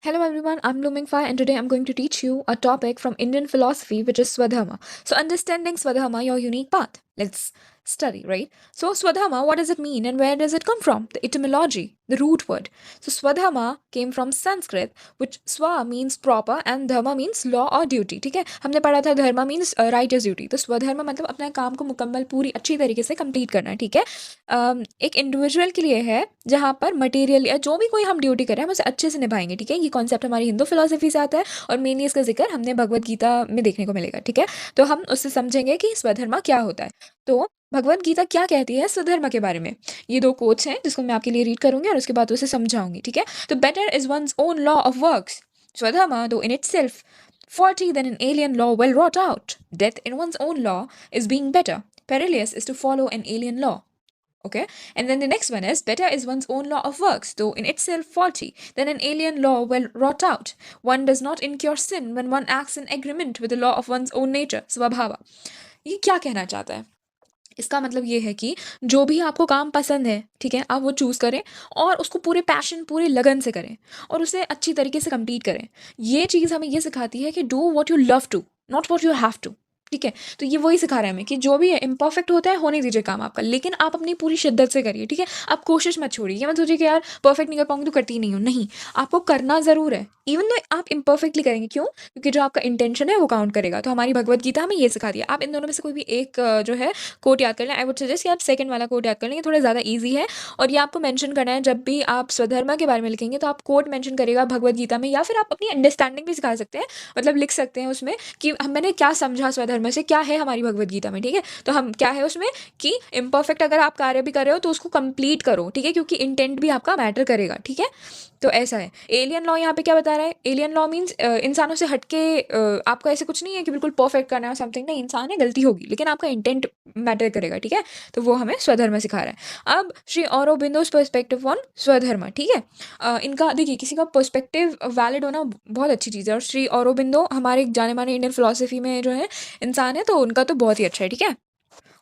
Hello everyone, I'm Blooming Fire and today I'm going to teach you a topic from Indian philosophy which is Swadharma. So understanding Swadharma, your unique path. Let's study, right? So Swadharma, what does it mean and where does it come from? The etymology, the root word. So Swadharma came from Sanskrit which Swa means proper and Dharma means law or duty. ठीक है, हमने पढ़ा था धर्मा means righteous duty. तो स्वधर्म मतलब अपने काम को मुकम्मल पूरी अच्छी तरीके से कंप्लीट करना है. ठीक है, एक इंडिविजुअल के लिए है जहाँ पर मटेरियल या जो भी कोई हम ड्यूटी करें हम उसे अच्छे से निभाएंगे. ठीक है, ये कॉन्सेप्ट हमारी हिंदू फिलोसफी से आता है और मेनली इसका जिक्र हमने भगवत गीता में देखने को मिलेगा. ठीक है, तो हम उससे समझेंगे कि स्वधर्म क्या होता है. तो भगवत गीता क्या कहती है स्वधर्म के बारे में. ये दो कोट्स हैं जिसको मैं आपके लिए रीड करूंगी और उसके बाद उसे समझाऊंगी. ठीक है, तो better is one's own law of works. स्वधर्म दो in itself faulty than an alien law well wrought out. Death in one's own law is being better. Perilous is to follow an alien law. Okay, and then the next one is better is one's own law of works, though in itself faulty, than an alien law well wrought out. One does not incur sin when one acts in agreement with the law of one's own nature, स्वभाव. ये क्या कहना चाहता है? इसका मतलब ये है कि जो भी आपको काम पसंद है, ठीक है, आप वो चूज़ करें और उसको पूरे पैशन पूरे लगन से करें और उसे अच्छी तरीके से कंप्लीट करें. ये चीज़ हमें ये सिखाती है कि do what you love to, not what you have to. ठीक है, तो ये वही सिखा रहा है हमें कि जो भी है इम्परफेक्ट होता है होने दीजिए काम आपका, लेकिन आप अपनी पूरी शिद्दत से करिए. ठीक है, आप कोशिश मत छोड़िए. ये मत सोचिए कि यार परफेक्ट नहीं कर पाऊंगी तो करती नहीं हूँ. नहीं, आपको करना ज़रूर है इवन दो आप इम्परफेक्टली करेंगे. क्यों? क्योंकि जो आपका इंटेंशन है वो काउंट करेगा. तो हमारी भगवत गीता हमें ये सिखा दिया. आप इन दोनों में से कोई भी एक जो है कोट याद कर लें. आई वुड सजेस्ट कि आप सेकंड वाला कोट याद कर लें, ये थोड़ा ज़्यादा ईजी है और ये आपको मेंशन करना है जब भी आप स्वधर्म के बारे में लिखेंगे तो आप कोट मेंशन करेगा भगवत गीता में, या फिर आप अपनी अंडरस्टैंडिंग भी सिखा सकते हैं. मतलब लिख सकते हैं उसमें कि मैंने क्या समझा स्वधर्म से, क्या है हमारी भगवत गीता में. ठीक है, तो हम क्या है उसमें कि इम्परफेक्ट अगर आप कार्य भी कर रहे हो तो उसको कंप्लीट करो. ठीक है, क्योंकि इंटेंट भी आपका मैटर करेगा. ठीक है, तो ऐसा है. एलियन लॉ यहाँ पे क्या बता रहा है? एलियन लॉ मीन्स इंसानों से हटके आपका ऐसे कुछ नहीं है कि बिल्कुल परफेक्ट करना है समथिंग. नहीं, इंसान है, गलती होगी, लेकिन आपका इंटेंट मैटर करेगा. ठीक है, तो वो हमें स्वधर्म सिखा रहा है. अब श्री औरोबिंदोस पर्सपेक्टिव ऑन स्वधर्म. ठीक है, इनका देखिए किसी का पर्सपेक्टिव वैलिड होना बहुत अच्छी चीज़ है और श्री औरोबिंदो हमारे जाने माने इंडियन फिलोसफी में जो है इंसान है, तो उनका तो बहुत ही अच्छा है. ठीक है,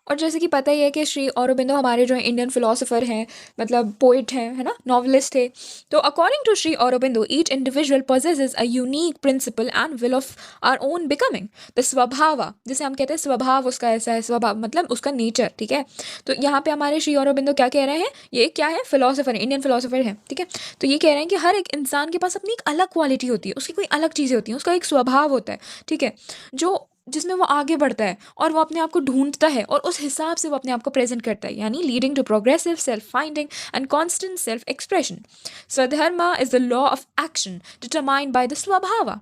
और जैसे कि पता ही है कि श्री औरोबिंदो हमारे जो है इंडियन फिलोसोफर हैं, मतलब पोइट हैं, है ना, नॉवलिस्ट थे. तो according to Shri Aurobindo each individual possesses a unique principle and will of our own becoming. The स्वभाव, जिसे हम कहते हैं स्वभाव, उसका ऐसा है स्वभाव मतलब उसका नेचर. ठीक है, तो यहाँ पे हमारे श्री औरोबिंदो क्या कह रहे हैं? ये क्या है? फिलोसोफर है, इंडियन फिलोसोफर है. ठीक है, तो ये कह रहे हैं कि हर एक इंसान के पास अपनी एक अलग क्वालिटी होती है, उसकी कोई अलग चीज़ें होती हैं, उसका एक स्वभाव होता है. ठीक है, जो जिसमें वो आगे बढ़ता है और वो अपने आप को ढूंढता है और उस हिसाब से वो अपने आप को प्रेजेंट करता है, यानी leading to progressive self finding and constant self expression. Swadharma is the law of action determined by the swabhava.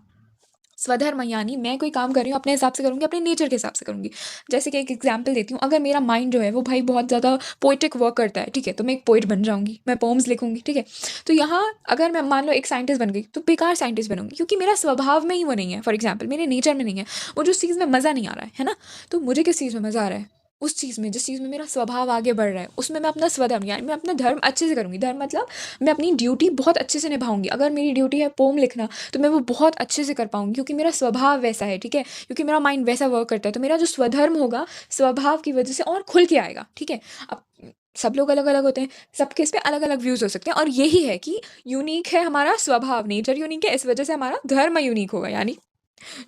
स्वधर्म यानी मैं कोई काम कर रही हूँ अपने हिसाब से करूँगी, अपने नेचर के हिसाब से करूँगी. जैसे कि एक एग्जांपल देती हूँ, अगर मेरा माइंड जो है वो भाई बहुत ज़्यादा पोइटिक वर्क करता है, ठीक है, तो मैं एक पोइट बन जाऊँगी, मैं पोम्स लिखूँगी. ठीक है, तो यहाँ अगर मैं मान लो एक साइंटिस्ट बन गई तो बेकार साइंटिस्ट बनूंगी, क्योंकि मेरा स्वभाव में ही वो नहीं है. फॉर एग्जाम्पल मेरे नेचर में नहीं है वो, जो चीज़ में मज़ा नहीं आ रहा है ना, तो मुझे किस चीज़ में मज़ा आ रहा है? उस चीज़ में जिस चीज़ में मेरा स्वभाव आगे बढ़ रहा है, उसमें मैं अपना स्वधर्म यानी मैं अपना धर्म अच्छे से करूँगी. धर्म मतलब मैं अपनी ड्यूटी बहुत अच्छे से निभाऊंगी. अगर मेरी ड्यूटी है पोम लिखना तो मैं वो बहुत अच्छे से कर पाऊंगी, क्योंकि मेरा स्वभाव वैसा है. ठीक है, क्योंकि मेरा माइंड वैसा वर्क करता है, तो मेरा जो स्वधर्म होगा स्वभाव की वजह से और खुल के आएगा. ठीक है, अब सब लोग अलग अलग होते हैं, सबके इस पे अलग अलग व्यूज़ हो सकते हैं, और यही है कि यूनिक है हमारा स्वभाव, नेचर यूनिक है, इस वजह से हमारा धर्म यूनिक होगा. यानी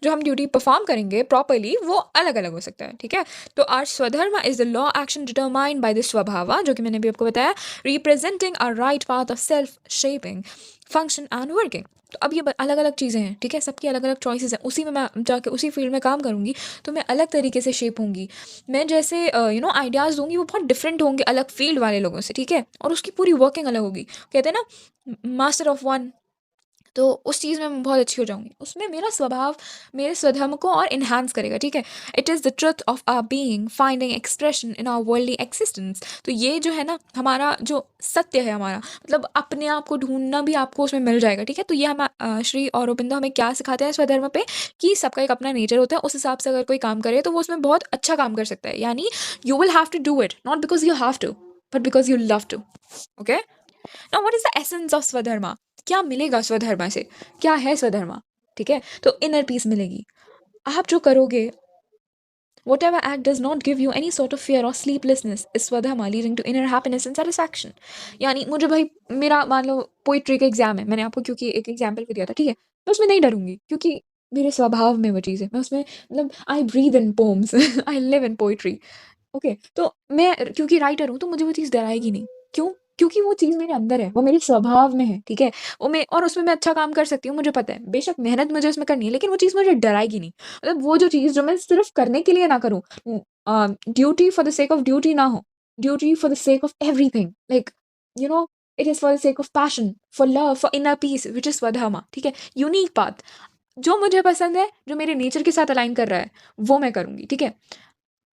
जो हम ड्यूटी परफॉर्म करेंगे प्रॉपरली वो अलग अलग हो सकता है. ठीक है, तो आर स्वधर्म is the law action determined by the स्वभाव, जो कि मैंने भी आपको बताया, representing our right path of self shaping function and working. तो अब ये अलग अलग चीज़ें हैं. ठीक है, सबकी अलग अलग चॉइसेस हैं, उसी में मैं जाके उसी फील्ड में काम करूँगी तो मैं अलग तरीके से शेप होंगी. मैं जैसे आइडियाज़ दूंगी वो बहुत डिफरेंट होंगे अलग फील्ड वाले लोगों से. ठीक है, और उसकी पूरी वर्किंग अलग होगी. कहते हैं ना मास्टर ऑफ वन, तो उस चीज़ में मैं बहुत अच्छी हो जाऊँगी. उसमें मेरा स्वभाव मेरे स्वधर्म को और इन्हांस करेगा. ठीक है, it is the truth of our being finding expression in our worldly existence. तो ये जो है ना हमारा जो सत्य है, हमारा मतलब अपने आप को ढूंढना भी आपको उसमें मिल जाएगा. ठीक है, तो ये हम श्री औरोबिंदो हमें क्या सिखाते हैं स्वधर्म पे, कि सबका एक अपना नेचर होता है, उस हिसाब से अगर कोई काम करे तो वो उसमें बहुत अच्छा काम कर सकता है. यानी you will have to do it not because you have to, but because you love to. Okay, now what is the essence of swadharma? क्या मिलेगा स्वधर्मा से? क्या है स्वधर्मा? ठीक है, तो इनर पीस मिलेगी. आप जो करोगे Whatever act does not give you any sort of fear or sleeplessness is Swadharma, leading to inner happiness and satisfaction. यानी मुझे भाई मेरा मान लो पोइट्री का एग्जाम है, मैंने आपको क्योंकि एक एग्जाम्पल भी दिया था, ठीक है? मैं उसमें नहीं डरूँगी क्योंकि मेरे स्वभाव में वो चीज़ है। मैं उसमें मतलब I breathe in poems I live in poetry. Okay, तो मैं क्योंकि राइटर हूँ तो मुझे वो चीज़ डराएगी नहीं। क्यों? क्योंकि वो चीज़ मेरे अंदर है, वो मेरे स्वभाव में है, ठीक है? वो मैं और उसमें मैं अच्छा काम कर सकती हूँ, मुझे पता है। बेशक मेहनत मुझे उसमें करनी है, लेकिन वो चीज़ मुझे डराएगी नहीं। मतलब वो जो चीज़ जो मैं सिर्फ़ करने के लिए ना करूँ, duty for the sake of duty ना हो, duty for the sake of everything, like you know it is for the sake of passion, for love, for inner peace which is swadharma, ठीक है? यूनिक पाथ, जो मुझे पसंद है, जो मेरे नेचर के साथ अलाइन कर रहा है, वो मैं करूँगी, ठीक है?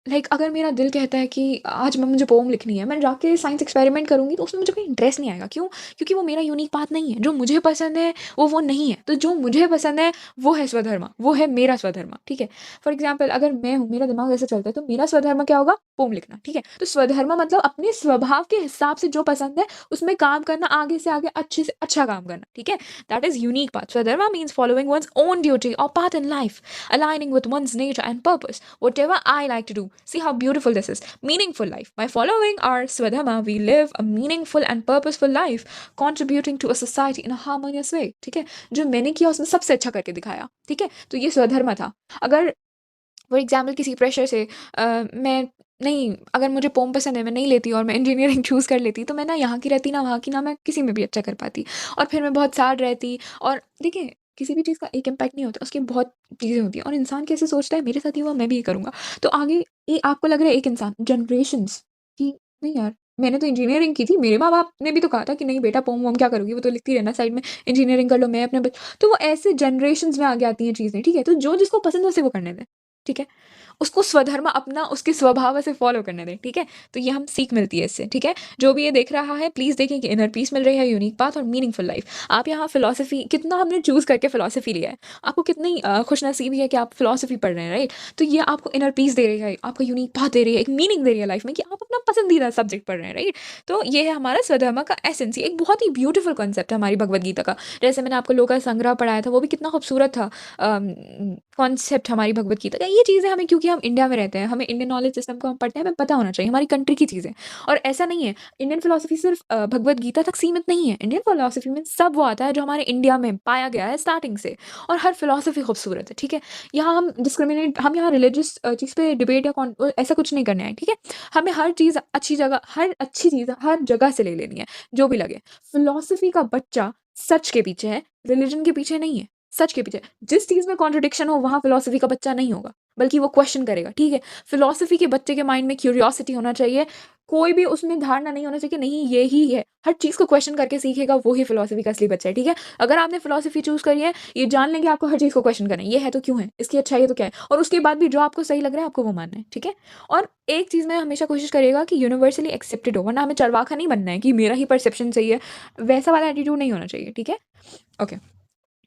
अगर मेरा दिल कहता है कि आज मुझे पोएम लिखनी है, मैं जाके साइंस एक्सपेरिमेंट करूँगी तो उसमें मुझे कोई इंटरेस्ट नहीं आएगा। क्यों? क्योंकि वो मेरा यूनिक पाथ नहीं है। जो मुझे पसंद है वो नहीं है। तो जो मुझे पसंद है वो है स्वधर्मा, वो है मेरा स्वधर्मा, ठीक है? फॉर एग्ज़ाम्पल अगर मैं हूँ, मेरा दिमाग ऐसे चलता है तो मेरा स्वधर्मा क्या होगा? पोएम लिखना, ठीक है? तो स्वधर्मा मतलब अपने स्वभाव के हिसाब से जो पसंद है उसमें काम करना, आगे से आगे अच्छे से अच्छा काम करना, ठीक है? That is unique path. Swadharma means following one's own duty और path in life, aligning with one's nature and purpose. Whatever I like to do. See how beautiful this is. Meaningful life. By following our Swadharma, we live a meaningful and purposeful life, contributing to a society in a harmonious way. ठीक है? जो मैंने किया उसमें सबसे अच्छा करके दिखाया, ठीक है? तो ये स्वधर्म था। अगर फॉर एग्जाम्पल किसी प्रेशर से मैं नहीं, अगर मुझे पोम पसंद है, मैं नहीं लेती और मैं इंजीनियरिंग चूज़ कर लेती, तो मैं ना यहाँ की रहती, ना वहाँ की, ना मैं किसी में भी अच्छा कर पाती और फिर मैं बहुत सैड रहती। और देखिए, किसी भी चीज़ का एक इम्पैक्ट नहीं होता, उसकी बहुत चीज़ें होती हैं और इंसान कैसे सोचता है, मेरे साथ ही हुआ, मैं भी ये करूँगा। तो आगे ये आपको लग रहा है एक इंसान, जनरेशंस कि नहीं यार, मैंने तो इंजीनियरिंग की थी, मेरे माँ-बाप ने भी तो कहा था कि नहीं बेटा पोम-वोम क्या करोगी, वो तो लिखती रहना साइड में, इंजीनियरिंग कर लो, मैं अपने बच तो वो ऐसे जनरेशंस में आगे आती हैं चीज़ें, ठीक है? तो जो जिसको पसंद है उसे वो करने दें, ठीक है? उसको स्वधर्म अपना उसके स्वभाव से फॉलो करने दें, ठीक है? तो ये हम सीख मिलती है इससे, ठीक है? जो भी ये देख रहा है प्लीज़ देखें कि इनर पीस मिल रही है, यूनिक पाथ और मीनिंगफुल लाइफ। आप यहाँ फिलॉसफी कितना हमने चूज़ करके फिलॉसफी लिया है। आपको कितनी खुशनसीबी है कि आप फिलॉसफी पढ़ रहे हैं, राइट? तो ये आपको इनर पीस दे रही है, आपको यूनिक पाथ दे रही है, एक मीनिंग दे रही है लाइफ में कि आप अपना पसंदीदा सब्जेक्ट पढ़ रहे हैं, राइट? तो ये है हमारा स्वधर्म का एसेंस। ये एक बहुत ही ब्यूटीफुल कॉन्सेप्ट है हमारी भगवद गीता का। जैसे मैंने आपको लोका संग्रह पढ़ाया था, वो भी कितना खूबसूरत था कॉन्सेप्ट हमारी भगवद गीता का। ये चीज़ें हमें, क्योंकि हम इंडिया में रहते हैं, हमें इंडियन नॉलेज सिस्टम को हम पढ़ते हैं, हमें पता होना चाहिए हमारी कंट्री की चीज़ें। और ऐसा नहीं है, इंडियन फिलॉसफी सिर्फ भगवद गीता तक सीमित नहीं है। इंडियन फिलॉसफी में सब वो आता है जो हमारे इंडिया में पाया गया है स्टार्टिंग से, और हर फिलॉसफी खूबसूरत है, ठीक है? यहाँ हम यहाँ रिलीजियस चीज़ पे डिबेट या ऐसा कुछ नहीं करने आए, ठीक है? हमें हर चीज़ अच्छी जगह, हर अच्छी चीज़ हर जगह से ले लेनी है, जो भी लगे। फिलॉसफी का बच्चा सच के पीछे है, रिलीजन के पीछे नहीं है। सच के पीछे, जिस चीज़ में कॉन्ट्रडिक्शन हो वहाँ फिलॉसफी का बच्चा नहीं होगा, बल्कि वो क्वेश्चन करेगा, ठीक है? फिलॉसफी के बच्चे के माइंड में क्यूरियोसिटी होना चाहिए, कोई भी उसमें धारणा नहीं होना चाहिए कि नहीं ये ही है। हर चीज़ को क्वेश्चन करके सीखेगा, वो ही फिलॉसफी का असली बच्चा है, ठीक है? अगर आपने फिलॉसफी चूज़ करी है, ये जान लें कि आपको हर चीज़ को क्वेश्चन करना है, ये है तो क्यों है? इसकी अच्छाई है तो क्या है? और उसके बाद भी जो आपको सही लग रहा है आपको वो मानना है, ठीक है? और एक चीज़ में हमेशा कोशिश करिएगा कि यूनिवर्सली एक्सेप्टेड हो, वरना हमें चरवाखा नहीं बनना है कि मेरा ही परसेप्शन सही है, वैसा वाला एटीट्यूड नहीं होना चाहिए, ठीक है? ओके।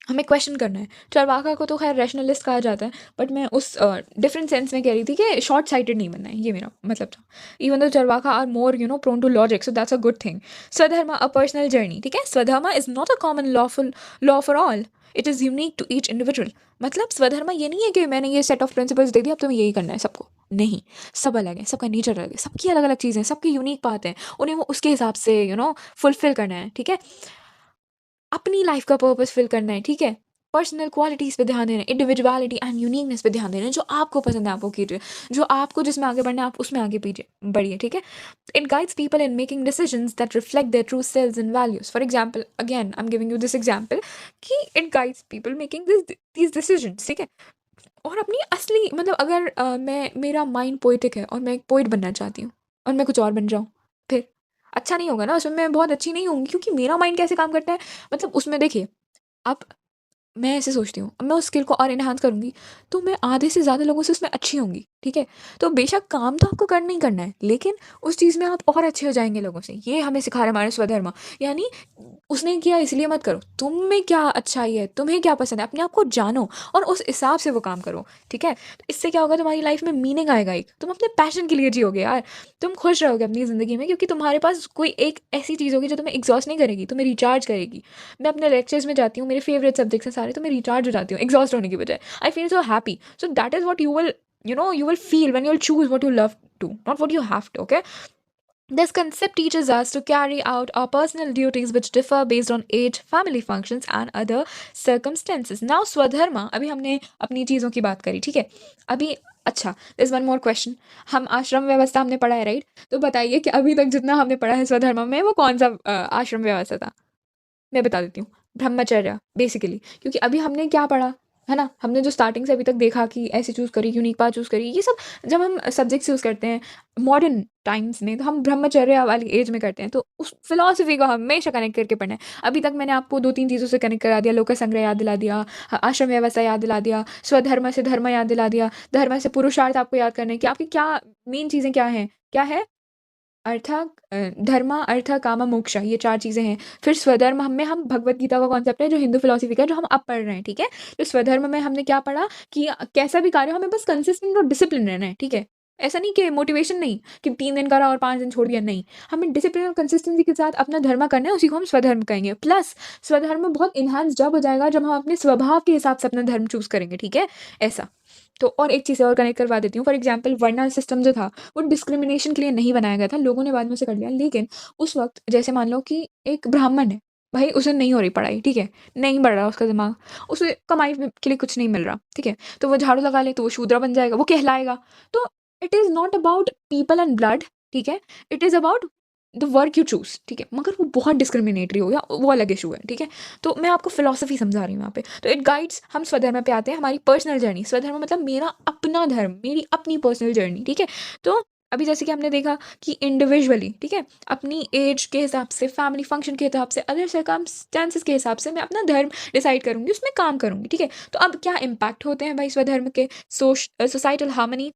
हमें क्वेश्चन करना है। चरवाहा को तो खैर रैशनलिस्ट कहा जाता है, बट मैं उस डिफरेंट सेंस में कह रही थी कि शॉर्ट साइटेड नहीं बनना है, ये मेरा मतलब था। इवन दो चरवाहा are more prone to logic, so that's a good thing. Swadharma a personal journey, ठीक है? Swadharma is not a common law for all, it is unique to each individual. मतलब स्वधर्मा ये नहीं है कि मैंने ये सेट ऑफ प्रिंसिपल्स दे दिया अब तुम्हें यही करना है सबको। नहीं, सब अलग है, सबका नेचर अलग है, सबकी अलग अलग चीज़ें, सबकी यूनिक बात है, उन्हें वो उसके हिसाब से फुलफिल करना है, ठीक है? अपनी लाइफ का पर्पस फिल करना है, ठीक है? पर्सनल क्वालिटीज़ पे ध्यान देना है, इंडिविजुअलिटी एंड यूनिकनेस पे ध्यान देना है। जो आपको पसंद है आप वो कीजिए, जो आपको जिसमें आगे बढ़ना है आप उसमें आगे बढ़िए, ठीक है? It guides people in making decisions that reflect their true selves and values. For example, again I am giving you this example कि it guides people making these decisions, ठीक है? और अपनी असली मतलब अगर मेरा माइंड पोएटिक है और मैं एक पोएट बनना चाहती हूँ और मैं कुछ और बन जाऊँ, फिर अच्छा नहीं होगा ना, उसमें मैं बहुत अच्छी नहीं होंगी, क्योंकि मेरा माइंड कैसे काम करता है, मतलब उसमें देखिए, आप मैं ऐसे सोचती हूँ, अब मैं उस स्किल को और एनहांस करूँगी, तो मैं आधे से ज़्यादा लोगों से उसमें अच्छी होंगी, ठीक है? तो बेशक काम तो आपको करना ही करना है, लेकिन उस चीज़ में आप और अच्छे हो जाएँगे लोगों से। ये हमें सिखा रहा है हमारा स्वधर्म। यानी उसने किया इसलिए मत करो, तुम में क्या अच्छाई है, तुम्हें क्या पसंद है, अपने आप को जानो और उस हिसाब से वो काम करो, ठीक है? तो इससे क्या होगा, तुम्हारी लाइफ में मीनिंग आएगा एक, तुम अपने पैशन के लिए जियोगे यार, तुम खुश रहोगे अपनी ज़िंदगी में, क्योंकि तुम्हारे पास कोई एक ऐसी चीज़ होगी जो तुम्हें एग्ज़ॉस्ट नहीं करेगी, तुम्हें रिचार्ज करेगी। मैं अपने लेक्चर्स में जाती हूँ, मेरे फेवरेट सब्जेक्ट्स हैं सारे, तो मैं रिचार्ज हो जाती हूँ एग्जॉस्ट होने की बजाय। I feel so happy, so that is what you will you will feel when you'll choose what you love to, not what you have to. Okay. This concept teaches us to carry out our personal duties which differ based on age, family functions and other circumstances. Now स्वधर्म, अभी हमने अपनी चीज़ों की बात करी, ठीक है? अभी अच्छा, there's one more question. हम आश्रम व्यवस्था हमने पढ़ा है, राइट? तो बताइए कि अभी तक जितना हमने पढ़ा है स्वधर्म में, वो कौन सा आश्रम व्यवस्था था? मैं बता देती हूँ, ब्रह्मचर्य बेसिकली। क्योंकि अभी हमने क्या पढ़ा, है ना? हमने जो स्टार्टिंग से अभी तक देखा कि ऐसे चूज़ करी, यूनिक पाथ चूज़ करी, ये सब जब हम सब्जेक्ट्स यूज़ करते हैं मॉडर्न टाइम्स में, तो हम ब्रह्मचर्य वाली एज में करते हैं, तो उस फिलॉसफी को हमेशा कनेक्ट करके पढ़ना है। अभी तक मैंने आपको 2-3 चीज़ों से कनेक्ट करा दिया, लोक संग्रह याद दिला दिया, आश्रम व्यवस्था याद दिला दिया, स्वधर्म से धर्म याद दिला दिया, धर्म से पुरुषार्थ आपको याद करना है कि आपकी क्या मेन चीज़ें क्या हैं? क्या है? अर्थ धर्म, अर्थ, काम, मोक्ष, ये 4 चीज़ें हैं। फिर स्वधर्म में हम भगवत गीता का कॉन्सेप्ट है जो हिंदू फिलॉसफी का है, जो हम अब पढ़ रहे हैं, ठीक है? तो स्वधर्म में हमने क्या पढ़ा कि कैसा भी कार्य हो हमें बस कंसिस्टेंट और डिसिप्लिन रहना है, ठीक है? ऐसा नहीं कि मोटिवेशन नहीं कि 3 दिन करा और 5 दिन छोड़ दिया, नहीं। हमें डिसिप्लिन और कंसिस्टेंसी के साथ अपना धर्म करना है, उसी को हम स्वधर्म कहेंगे। प्लस स्वधर्म बहुत एनहांस जब हो जाएगा जब हम अपने स्वभाव के हिसाब से अपना धर्म चूज़ करेंगे, ठीक है? ऐसा। तो और एक चीज़ और कनेक्ट करवा देती हूँ, फॉर एग्जाम्पल वर्णा सिस्टम जो था वो डिस्क्रिमिनेशन के लिए नहीं बनाया गया था, लोगों ने बाद में उसे कर लिया। लेकिन उस वक्त जैसे मान लो कि एक ब्राह्मण है, भाई उसे नहीं हो रही पढ़ाई, ठीक है? नहीं बढ़ रहा उसका दिमाग, उसे कमाई के लिए कुछ नहीं मिल रहा, ठीक है? तो वो झाड़ू लगा ले तो वो शूद्र बन जाएगा, वो कहलाएगा। तो it is not about people and blood, ठीक है? It is about the work you choose, ठीक है? मगर वो बहुत डिस्क्रिमिनेटरी हो गया, वो अलग इशू है, ठीक है? तो मैं आपको फिलॉसफी समझा रही हूँ यहाँ पे। तो इट गाइड्स, हम स्वधर्म पे आते हैं, हमारी पर्सनल जर्नी। स्वधर्म मतलब मेरा अपना धर्म, मेरी अपनी पर्सनल जर्नी, ठीक है? तो अभी जैसे कि हमने देखा कि इंडिविजुअली, ठीक है? अपनी एज के हिसाब से, फैमिली फंक्शन के हिसाब से, अदर सर्कमस्टेंसेस के हिसाब से मैं अपना धर्म डिसाइड करूँगी, उसमें काम करूँगी, ठीक है? तो अब क्या इम्पैक्ट होते हैं भाई स्वधर्म के? सोसाइटल हार्मनी,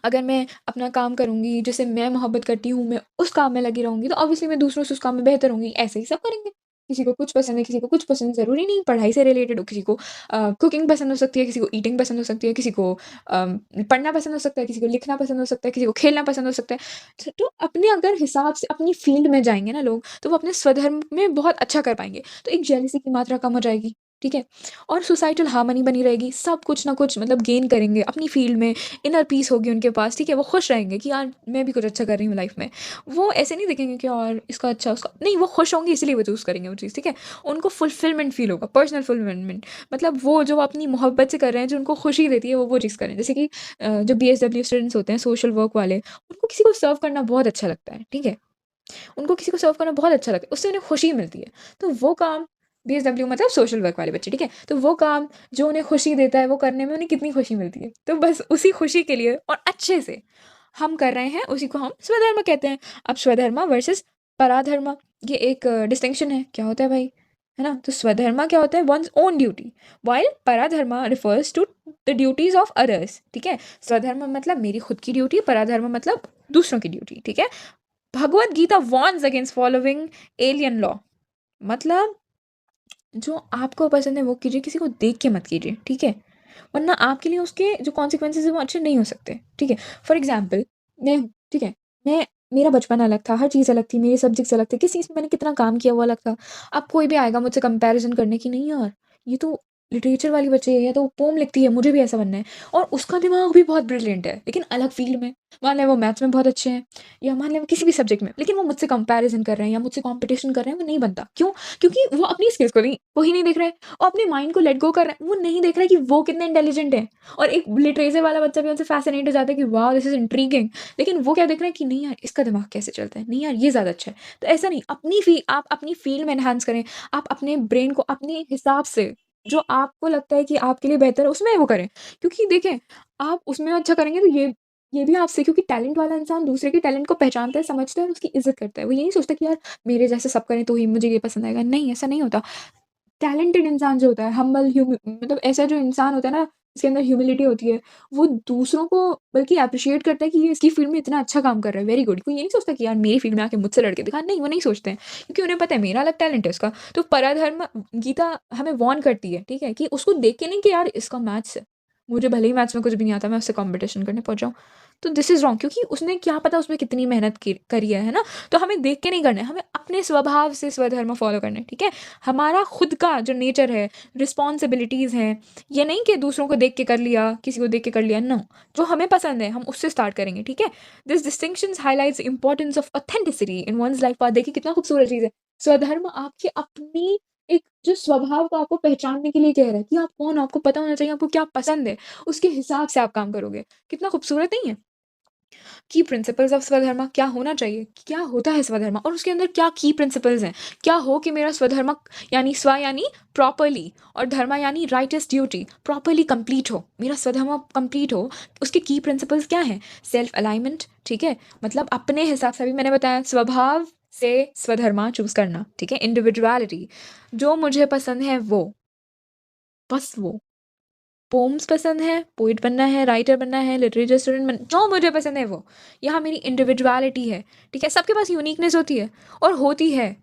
अगर मैं अपना काम करूँगी, जिससे मैं मोहब्बत करती हूँ, मैं उस काम में लगी रहूँगी, तो ऑब्वियसली मैं दूसरों से उस काम में बेहतर होंगी। ऐसे ही सब करेंगे। किसी को कुछ पसंद है, किसी को कुछ पसंद, ज़रूरी नहीं पढ़ाई से रिलेटेड हो, किसी को कुकिंग पसंद हो सकती है, किसी को ईटिंग पसंद हो सकती है, किसी को पढ़ना पसंद हो सकता है, किसी को लिखना पसंद हो सकता है, किसी को खेलना पसंद हो सकता है। तो अपने अगर हिसाब से अपनी फ़ील्ड में जाएँगे ना लोग, तो वो अपने स्वधर्म में बहुत अच्छा कर पाएँगे। तो एक जेलसी की मात्रा कम हो जाएगी, ठीक है? और सोसाइटल हार्मनी बनी रहेगी, सब कुछ ना कुछ मतलब गेन करेंगे अपनी फ़ील्ड में, इनर पीस होगी उनके पास, ठीक है? वो खुश रहेंगे कि यार मैं भी कुछ अच्छा कर रही हूँ लाइफ में। वो ऐसे नहीं देखेंगे कि यार इसका अच्छा उसका नहीं, वो खुश होंगे इसलिए वो चूज़ करेंगे वो चीज़, ठीक है? उनको फुलफिलमेंट फ़ील होगा, पर्सनल फुलफिलमेंट, मतलब वो जो अपनी मोहब्बत से कर रहे हैं, जो उनको खुशी देती है, वो चीज़ करें। जैसे कि जो बीएसडब्ल्यू स्टूडेंट्स होते हैं, सोशल वर्क वाले, उनको किसी को सर्व करना बहुत अच्छा लगता है, ठीक है? उनको किसी को सर्व करना बहुत अच्छा लगता है, उससे उन्हें खुशी मिलती है। तो वो काम बीएसडब्ल्यू मतलब सोशल वर्क वाले बच्चे, ठीक है? तो वो काम जो उन्हें खुशी देता है, वो करने में उन्हें कितनी खुशी मिलती है। तो बस उसी खुशी के लिए और अच्छे से हम कर रहे हैं, उसी को हम स्वधर्म कहते हैं। अब स्वधर्म वर्सेस पराधर्म, ये एक डिस्टिंक्शन है। क्या होता है भाई? है ना? तो स्वधर्म क्या होता है? One's own duty, while paradharma refers to the duties of others, ठीक है? स्वधर्म मतलब मेरी खुद की ड्यूटी, पराधर्म मतलब दूसरों की ड्यूटी, ठीक है? Bhagavad Gita warns against following alien law, मतलब जो आपको पसंद है वो कीजिए, किसी को देख के मत कीजिए, ठीक है? वरना आपके लिए उसके जो कॉन्सिक्वेंसेज़ हैं वो अच्छे नहीं हो सकते, ठीक है? फॉर एग्ज़ाम्पल मैं, ठीक है? मैं, मेरा बचपन अलग था, हर चीज़ अलग थी, मेरे सब्जेक्ट्स अलग थे, किस चीज़ में मैंने कितना काम किया वो अलग था। अब कोई भी आएगा मुझसे कंपैरिज़न करने की, नहीं यार, ये तो लिटरेचर वाली बच्ची है, या तो वो पोएम लिखती है, मुझे भी ऐसा बनना है, और उसका दिमाग भी बहुत ब्रिलियंट है, लेकिन अलग फ़ील्ड में। मान लें वो मैथ्स में बहुत अच्छे हैं, या मान लें वो किसी भी सब्जेक्ट में, लेकिन वो मुझसे कंपैरिज़न कर रहे हैं या मुझसे कॉम्पिटिशन कर रहे हैं, वो नहीं बनता। क्यों? क्योंकि वो अपनी स्किल्स को ही नहीं देख रहे हैं, और अपने माइंड को लेट गो कर रहे हैं। वो नहीं देख रहा है कि वो कितने इंटेलिजेंट हैं, और एक लिटरेचर वाला बच्चा भी उनसे फ़ैसिनेट हो जाता है कि वाओ दिस इज़ इंट्रिगिंग। लेकिन वो क्या देख रहा है कि नहीं यार इसका दिमाग कैसे चलता है? नहीं यार ये ज़्यादा अच्छा है। तो ऐसा नहीं, आप अपनी फ़ील्ड में एनहांस करें। आप अपने ब्रेन को अपने हिसाब से, जो आपको लगता है कि आपके लिए बेहतर है, उसमें वो करें। क्योंकि देखें, आप उसमें अच्छा करेंगे तो ये भी आपसे, क्योंकि टैलेंट वाला इंसान दूसरे के टैलेंट को पहचानता है, समझता है और उसकी इज़्ज़त करता है। वो ये नहीं सोचता कि यार मेरे जैसे सब करें तो ही मुझे ये पसंद आएगा। नहीं, ऐसा नहीं होता। टैलेंटेड इंसान जो होता है, हम्बल मतलब ऐसा जो इंसान होता है ना, जिसके अंदर ह्यूमिलिटी होती है, वो दूसरों को बल्कि एप्रिशिएट करता है कि ये इसकी फ़ील्ड में इतना अच्छा काम कर रहा है, वेरी गुड। कोई ये नहीं सोचता कि यार मेरी फ़ील्ड में आके मुझसे लड़ के दिखा, नहीं, वो नहीं सोचते हैं, क्योंकि उन्हें पता है मेरा अलग टैलेंट है उसका। तो पराधर्म गीता हमें वार्न करती है, ठीक है? कि उसको देख के नहीं कि यार इसका मैथ्स है, मुझे भले ही मैथ्स में कुछ भी नहीं आता, मैं उससे कॉम्पिटिशन करने पहुँच जाऊँ। तो दिस इज़ रॉन्ग, क्योंकि उसने क्या पता उसमें कितनी मेहनत करी है ना? तो हमें देख के नहीं करना है, हमें अपने स्वभाव से स्वधर्म फॉलो करना है, ठीक है? हमारा खुद का जो नेचर है, रिस्पॉन्सिबिलिटीज़ हैं, ये नहीं कि दूसरों को देख के कर लिया, किसी को देख के कर लिया, नो। जो हमें पसंद है हम उससे स्टार्ट करेंगे, ठीक है? This distinctions highlights importance of authenticity in one's life path. देखिए कितना खूबसूरत चीज़ है। स्वधर्म आपकी अपनी एक जो स्वभाव को आपको पहचानने के लिए कह रहा है कि आप कौन हो, आपको पता होना चाहिए आपको क्या पसंद है, उसके हिसाब से आप काम करोगे। कितना खूबसूरत नहीं है? की प्रिंसिपल्स ऑफ स्वधर्म क्या होना चाहिए, क्या होता है स्वधर्म और उसके अंदर क्या की प्रिंसिपल्स हैं, क्या हो कि मेरा स्वधर्म यानी स्व यानी प्रॉपरली और धर्म यानी राइटस ड्यूटी प्रॉपरली कंप्लीट हो, मेरा स्वधर्म कंप्लीट हो। उसके की प्रिंसिपल्स क्या हैं? सेल्फ अलाइनमेंट, ठीक है, मतलब अपने हिसाब से, अभी मैंने बताया स्वभाव से स्वधर्मा चूज करना, ठीक है। इंडिविजुअलिटी, जो मुझे पसंद है वो, बस वो। पोम्स पसंद है, पोएट बनना है, राइटर बनना है, लिटरेचर स्टूडेंट बन, जो मुझे पसंद है वो। यहाँ मेरी इंडिविजुअलिटी है, ठीक है। सबके पास यूनिकनेस होती है और होती है।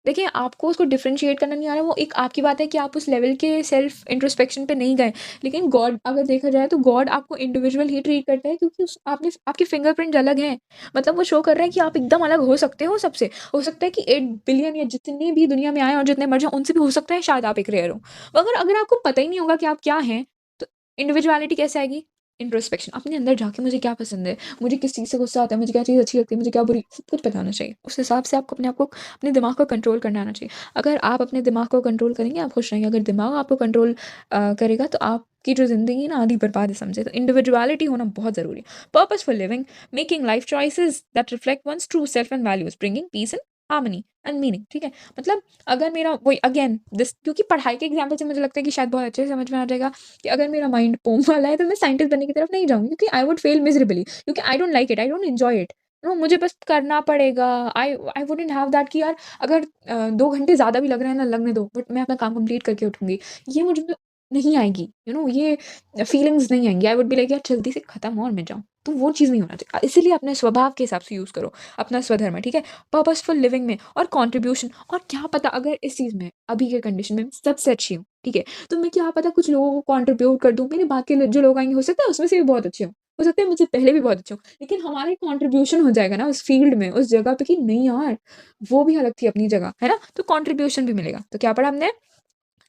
देखिए आपको उसको डिफरेंशिएट करना नहीं आ रहा, वो एक आपकी बात है कि आप उस लेवल के सेल्फ इंट्रोस्पेक्शन पे नहीं गए। लेकिन गॉड अगर देखा जाए तो गॉड आपको इंडिविजुअल ही ट्रीट करता है, क्योंकि उस आपने आपके फिंगरप्रिंट अलग हैं। मतलब वो शो कर रहा है कि आप एकदम अलग हो सकते हो सबसे। हो सकता है कि 8 बिलियन या जितने भी दुनिया में आए और जितने मर जाएँ उनसे भी हो सकता है शायद आप एक रेयर हो। मगर अगर आपको पता ही नहीं होगा कि आप क्या हैं, तो इंडिविजुअलिटी कैसे आएगी? इंट्रोस्पेक्शन, अपने अंदर जाके मुझे क्या पसंद है, मुझे किस चीज़ से गुस्सा आता है, मुझे क्या चीज़ अच्छी लगती है, मुझे क्या बुरी, सब कुछ पता होना चाहिए। उस हिसाब से आपको अपने आप को, अपने दिमाग को कंट्रोल करना आना चाहिए। अगर आप अपने दिमाग को कंट्रोल करेंगे, आप खुश रहेंगे। अगर दिमाग आपको कंट्रोल करेगा तो आपकी जो ज़िंदगी ना आधी बर्बाद है समझे। तो इंडिविजुअलिटी होना बहुत ज़रूरी है। Purposeful living, making life choices that reflect one's true self and values, bringing peace and harmony and meaning, ठीक है। मतलब अगर मेरा वही अगेन दिस, क्योंकि पढ़ाई के एग्जाम्पल से मुझे लगता है कि शायद बहुत अच्छे से समझ में आ जाएगा कि अगर मेरा माइंड पोम वाला है तो मैं साइंटिस्ट बनने की तरफ नहीं जाऊँगी, क्योंकि आई वुड फेल मिज़रेबली, क्योंकि I don't like it, I don't enjoy it. No, मुझे बस करना पड़ेगा। आई वुडन्ट हैव दैट कि यार अगर 2 घंटे ज़्यादा भी लग रहे हैं ना, लगने दो, बट मैं अपना काम कंप्लीट करके उठूँगी। ये मुझ में नहीं आएगी, ये फीलिंग्स नहीं आएँगी। आई वुड बी लाइक यार जल्दी से खत्म हो और मैं जाऊँ। तो वो चीज़ नहीं होना चाहिए। इसीलिए अपने स्वभाव के हिसाब से यूज़ करो, अपना स्वधर्म, ठीक है? पर्पसफुल लिविंग में और कंट्रीब्यूशन, और क्या पता अगर इस चीज़ में अभी के कंडीशन में सबसे अच्छी हूँ, ठीक है? तो मैं क्या पता कुछ लोगों को कंट्रीब्यूट कर दूँ, मेरे बाकी जो लोग आएँगे हो सकता है उसमें से भी बहुत अच्छे हों, हो सकता है मुझसे पहले भी बहुत अच्छे हों, लेकिन हमारा एक कंट्रीब्यूशन हो जाएगा ना उस फील्ड में, उस जगह पे कि नहीं यार, वो भी अलग थी अपनी जगह, है ना? तो कंट्रीब्यूशन भी मिलेगा। तो क्या पढ़ा हमने?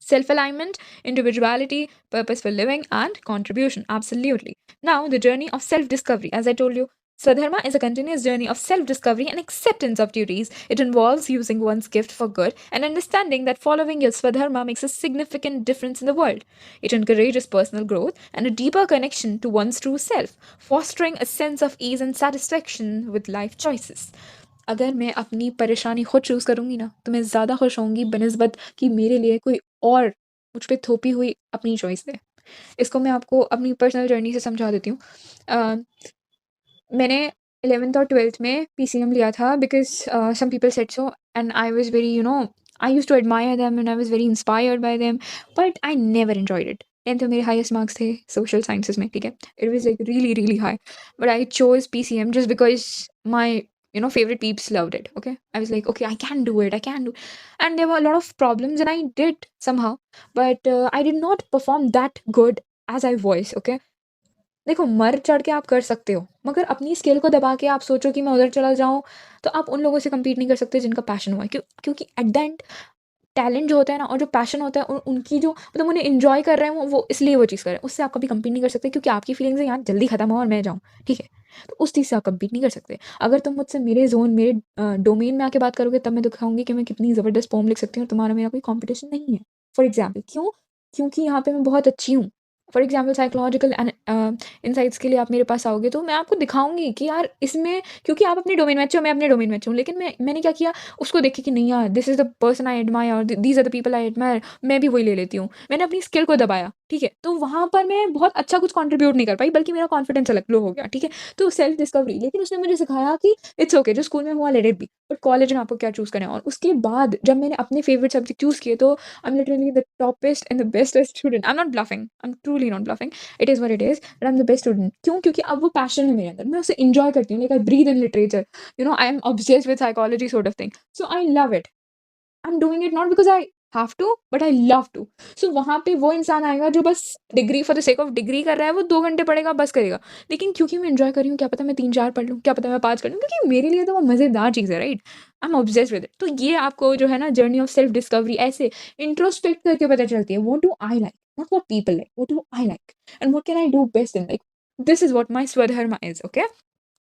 Self alignment, individuality, purposeful living, and contribution. Absolutely. Now, the journey of self discovery. As I told you, Swadharma is a continuous journey of self discovery and acceptance of duties. It involves using one's gift for good and understanding that following your Swadharma makes a significant difference in the world. It encourages personal growth and a deeper connection to one's true self, fostering a sense of ease and satisfaction with life choices. अगर मैं अपनी परेशानी खुद choose करूँगी ना, तो मैं ज़्यादा खुश होंगी बनिस्बत कि मेरे लिए कोई और मुझ पे थोपी हुई अपनी चॉइस है। इसको मैं आपको अपनी पर्सनल जर्नी से समझा देती हूँ। अ, मैंने 11th और 12th में पीसीएम लिया था because some people said so and I was very I used to admire them and I was very inspired by them, but I never enjoyed it. 10th में मेरे हाईएस्ट मार्क्स थे social sciences में, ठीक है? It was like really, really high, but I chose PCM just because my favorite peeps loved it. Okay, I was like, okay, I can do it, I can do. And there were a lot of problems and I did somehow, but I did not perform that good as I was. Okay, देखो मर चढ़ के आप कर सकते हो, मगर अपनी स्किल को दबा के आप सोचो कि मैं उधर चला जाऊँ, तो आप उन लोगों से कम्पीट नहीं कर सकते जिनका पैशन हुआ है। क्योंकि एट द एंड टैलेंट जो होता है ना और जो पैशन होता है, उनकी जो मतलब उन्हें एन्जॉय कर रहे हैं वो इसलिए वो चीज़ कर रहे हैं। उससे आप कभी कम्पीट नहीं कर सकते, क्योंकि आपकी फीलिंग्स है यार जल्दी खत्म हो और मैं जाऊँ, ठीक है? तो उस चीज़ से आप कम्पीट नहीं कर सकते। अगर तुम मुझसे मेरे ज़ोन, मेरे डोमेन में आके बात करोगे, तब मैं दिखाऊँगी कि मैं कितनी ज़बरदस्त पोएम लिख सकती हूँ और तुम्हारा मेरा कोई कॉम्पिटिशन नहीं है। फॉर एग्ज़ाम्पल क्यों? क्योंकि यहाँ पे मैं बहुत अच्छी हूँ। फॉर एग्ज़ाम्पल साइकोलॉजिकल इनसाइट्स के लिए आप मेरे पास आओगे तो मैं आपको दिखाऊँगी कि यार इसमें, क्योंकि आप अपने डोमेन में अच्छे हो, मैं अपने डोमेन में अच्छी हूँ। लेकिन मैंने क्या किया, उसको देखे कि नहीं यार, this is the person I admire, these are the people I admire, मैं भी वही ले लेती हूँ। मैंने अपनी स्किल को दबाया, ठीक है? तो वहाँ पर मैं बहुत अच्छा कुछ कंट्रीब्यूट नहीं कर पाई, बल्कि मेरा कॉन्फिडेंस अलग लो हो गया, ठीक है? तो सेल्फ डिस्कवरी, लेकिन उसने मुझे सिखाया कि इट्स ओके, जो स्कूल में हुआ let it be, but college में आपको क्या चूज़ करना है। और उसके बाद जब मैंने अपने फेवरेट सब्जेक्ट चूज़ किए, तो I am literally the toppest and the bestest student. I am not bluffing, I am truly not bluffing, it is what it is, but I am the best student. क्यों? क्योंकि अब वो passion है मेरे अंदर, मैं उसे एन्जॉय करती हूँ, like I breathe in literature, I am obsessed with psychology sort of thing, so I love it. I'm doing it not because I have to but I love to. So वहाँ पे वो इंसान आएगा जो बस degree for the sake of degree कर रहा है, वो 2 घंटे पढ़ेगा बस करेगा। लेकिन क्योंकि मैं इंजॉय कर रही हूँ, क्या पता मैं 3-4 पढ़ लूँ, क्या पता मैं 5 कर लूँ, क्योंकि मेरे लिए तो वो मज़ेदार चीज़ है, right? I am obsessed with it. तो ये आपको जो है ना जर्नी ऑफ सेल्फ डिस्कवरी ऐसे इंट्रोस्पेक्ट करके पता चलती है, what do I like, not what people like, what do I like and what can I do best in life. This is what my swadharma is, okay?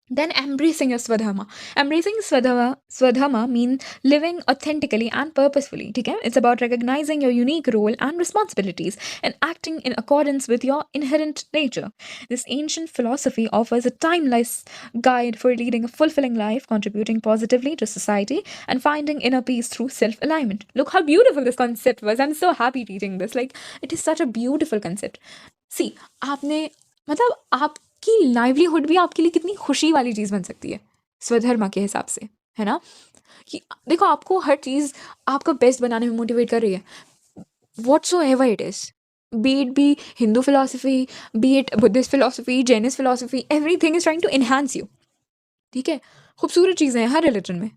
Then embracing your swadharma. Embracing swadharma means living authentically and purposefully. Okay? It's about recognizing your unique role and responsibilities and acting in accordance with your inherent nature. This ancient philosophy offers a timeless guide for leading a fulfilling life, contributing positively to society, and finding inner peace through self-alignment. Look how beautiful this concept was. I'm so happy teaching this. Like, it is such a beautiful concept. See, आपने मतलब आपकी livelihood भी आपके लिए कितनी खुशी वाली चीज़ बन सकती है स्वधर्मा के हिसाब से, है ना? कि देखो आपको हर चीज़ आपका बेस्ट बनाने में मोटिवेट कर रही है, whatsoever it is, be it be Hindu philosophy, be it Buddhist philosophy, Jainist philosophy, everything is trying to enhance you. ठीक है? खूबसूरत चीज़ें हैं हर रिलीजन में,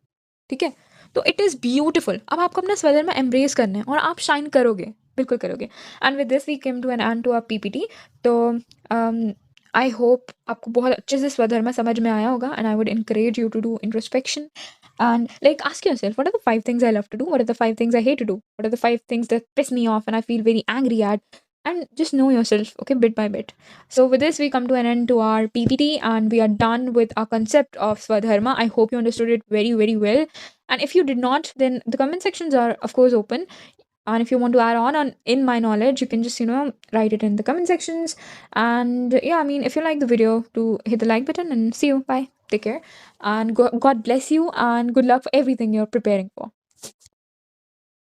ठीक है? तो इट इज़ ब्यूटिफुल। अब आपको अपना स्वधर्म एम्ब्रेस करना है और आप शाइन करोगे, बिल्कुल करोगे। And with this we came to an end to our PPT. तो आई होप आपको बहुत अच्छे से स्वधर्म समझ में आया होगा, and I would encourage you to do introspection and like ask yourself, what are the 5 things I love to do, what are the 5 things I hate to do, what are the 5 things that piss me off and I feel very angry at, and just know yourself, okay, bit by bit. So with this we come to an end to our PPT and we are done with our concept of Swadharma. I hope you understood it very, very well. And if you did not, then the comment sections are of course open. And if you want to add on in my knowledge, you can just write it in the comment sections. And yeah, I mean, if you like the video, to hit the like button and see you. Bye, take care, and God bless you and good luck for everything you're preparing for.